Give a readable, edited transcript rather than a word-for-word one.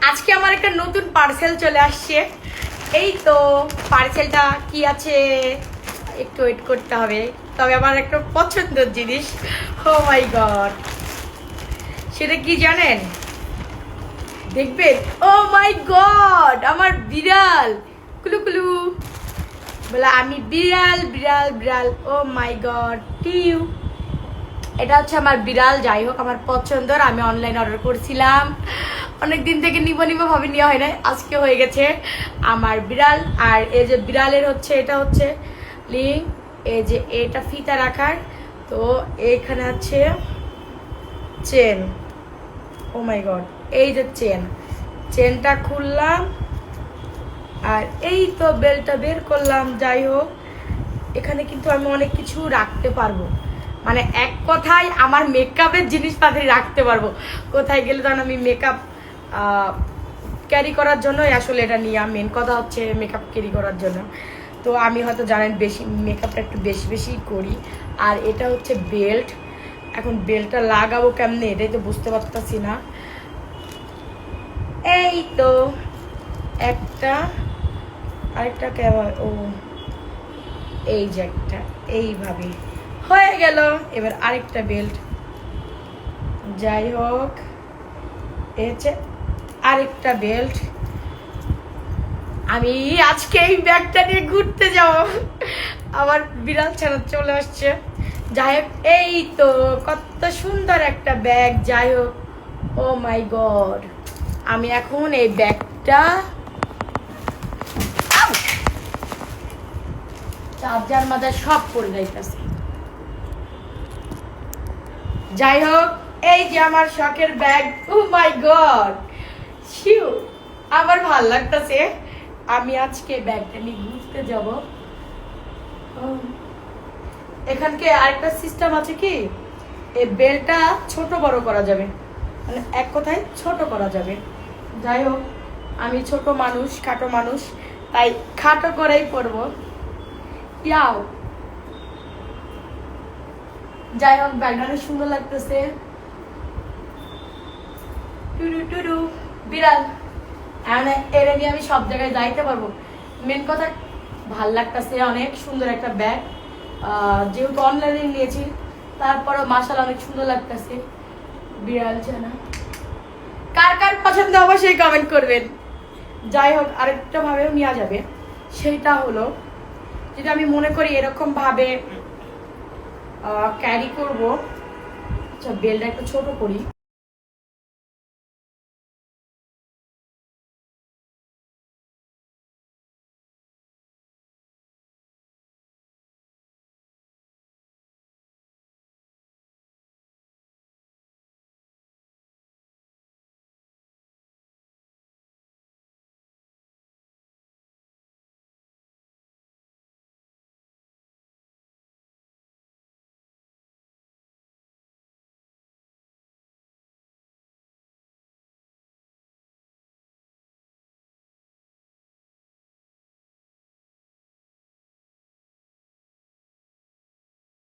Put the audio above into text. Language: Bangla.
আজকে আমার একটা নতুন পার্সেল চলে আসছে। এই তো পার্সেলটা কি আছে একটু ওয়েট করতে হবে, তবে আমার একটা পছন্দের জিনিস। ও মাই গড, সেটা কি জানেন? দেখবেন। ও মাই গড, আমার বিড়াল কুলু কুলু বলে, আমি বিড়াল বিড়াল বিড়াল। ও মাই গড, টিউ। এটা হচ্ছে আমার বিড়াল। যাই হোক, আমার পছন্দের, আমি অনলাইন অর্ডার করছিলাম, অনেক দিন থেকে নিব নিব ভাবে নেওয়া হয় না, আজকে হয়ে গেছে আমার বিড়াল। আর এই যে বিড়ালের হচ্ছে এটা হচ্ছে লিঙ্ক, এই যে এটা ফিতা রাখার, তো এখানে আছে চেন। ও মাই গড, এই যে চেনটা খুললাম আর এই তো বেলটা বের করলাম। যাই হোক, এখানে কিন্তু আমি অনেক কিছু রাখতে পারবো, মানে এক কথায় আমার মেকআপের জিনিসপাতি রাখতে পারবো। কোথায় গেলে তখন আমি মেকআপ ক্যারি করার জন্য আসলে এটা নিয়ে, মেন কথা হচ্ছে মেকআপ ক্যারি করার জন্য। তো আমি হয়তো জানেন বেশি মেকআপটা একটু বেশি বেশি করি। আর এটা হচ্ছে বেল্ট। এখন বেল্টটা লাগাবো কেমনে এটাই তো বুঝতে পারতাছি না। এই তো একটা, আরেকটা কেমন, ও এই যে একটা, এইভাবে হয়ে গেল। এবার আরেকটা বেল্ট। যাই হোক, হচ্ছে আরেকটা বেল্ট। আমি আজকে এই ব্যাগটা নিয়ে ঘুরতে যাব, আমার বিড়াল ছাড়া চলে আসছে। যাই হোক, এই তো কত সুন্দর একটা ব্যাগ। যাই হোক, ও মাই গড, আমি এখন এই ব্যাগটা চার্জার মাজার সব পড়ে যাইতেছে। যাই হোক, এই যে আমার শখের ব্যাগ। ও মাই গড, শিউ, আমার ভাল লাগতেছে। আমি আজকে ব্যাগটা নিয়ে ঘুরতে যাব। এখানকে আরেকটা সিস্টেম আছে কি, এই বেলটা ছোট বড় করা যাবে, মানে এক কথায় ছোট করা যাবে। যাই হোক, আমি ছোট মানুষ, খাটো মানুষ, তাই খাটো করেই পরবো। ইয়াও, যাই হোক, ব্যাগটা অনেক সুন্দর লাগতেছে। টুরু টুরু বিড়াল, মানে এটা নিয়ে আমি সব জায়গায় যাইতে পারবো। মেন কথা ভাল লাগতেছে, অনেক সুন্দর একটা ব্যাগ। যেহেতু অনলাইনে নিয়েছি, তারপরে মাশাআল্লাহ অনেক সুন্দর লাগতেছে। বিড়াল জানা কার কার পছন্দ অবশ্যই কমেন্ট করবেন। যাই হোক, আরেকটা ভাবেও নেওয়া যাবে, সেটা হলো যদি আমি মনে করি এরকম ভাবে ক্যারি করবো। আচ্ছা, বেলটা একটু ছোট করি।